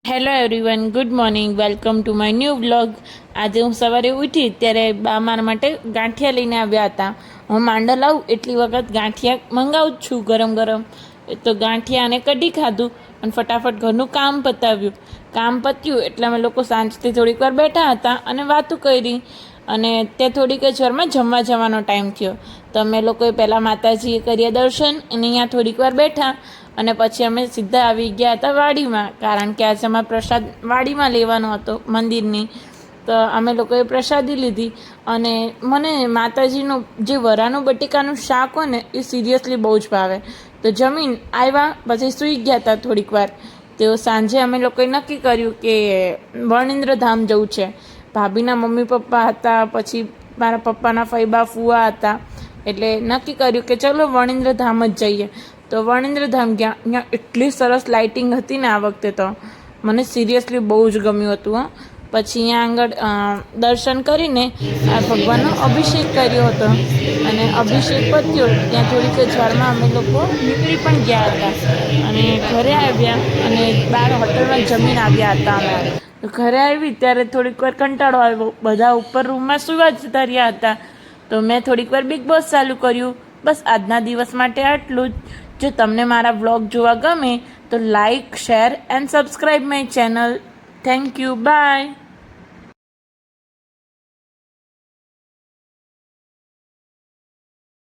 Hello everyone, good morning, welcome to my new vlog. આજે હું સવારે ઉઠી ત્યારે બા મારા માટે ગાંઠિયા લઈને આવ્યા હતા. હું માંડલ લાવું એટલી વખત ગાંઠિયા મંગાવું જ છું ગરમ ગરમ. તો ગાંઠિયાને કઢી ખાધું અને ફટાફટ ઘરનું કામ પતાવ્યું. કામ પત્યું એટલે અમે લોકો સાંજથી થોડીક વાર બેઠા હતા અને વાતું કરી. અને ત્યાં થોડીક જ વારમાં જમવા જવાનો ટાઈમ થયો. તો અમે લોકોએ પહેલાં માતાજીએ કર્યા દર્શન અને અહીંયા થોડીક વાર બેઠા અને પછી અમે સીધા આવી ગયા હતા વાડીમાં, કારણ કે આજે અમારે પ્રસાદ વાડીમાં લેવાનો હતો મંદિરની. તો અમે લોકોએ પ્રસાદી લીધી અને મને માતાજીનું જે વરાનું બટેકાનું શાક હોય ને એ સિરિયસલી બહુ જ ભાવે. તો જમીન આવ્યા પછી સૂઈ ગયા હતા થોડીક વાર. તો સાંજે અમે લોકોએ નક્કી કર્યું કે વણિન્દ્રધામ જવું છે. ભાભીના મમ્મી પપ્પા હતા, પછી મારા પપ્પાના ફઈબા ફુવા હતા, એટલે નક્કી કર્યું કે ચલો વણિન્દ્રધામ જ જઈએ. તો વણિન્દ્રધામ ગયા. અહીંયા એટલી સરસ લાઇટિંગ હતી ને આ વખતે તો મને સિરિયસલી બહુ જ ગમ્યું હતું. પછી અહીંયા આગળ દર્શન કરીને આ ભગવાનનો અભિષેક કર્યો હતો અને અભિષેક પત્યો ત્યાં થોડીક જ વારમાં અમે લોકો નીકળી પણ ગયા હતા અને ઘરે આવ્યા અને બહાર હોટલમાં જમીને આવ્યા હતા અમે. ઘરે આવી ત્યારે થોડીક વાર કંટાળો આવ્યો, બધા ઉપર રૂમમાં સુવા જતા રહ્યા હતા. તો મેં થોડીક વાર બિગ બોસ ચાલુ કર્યું. બસ આજના દિવસ માટે આટલું જ. જો તમને મારા વ્લોગ જોવા ગમે તો like, share and subscribe my channel. Thank you, by.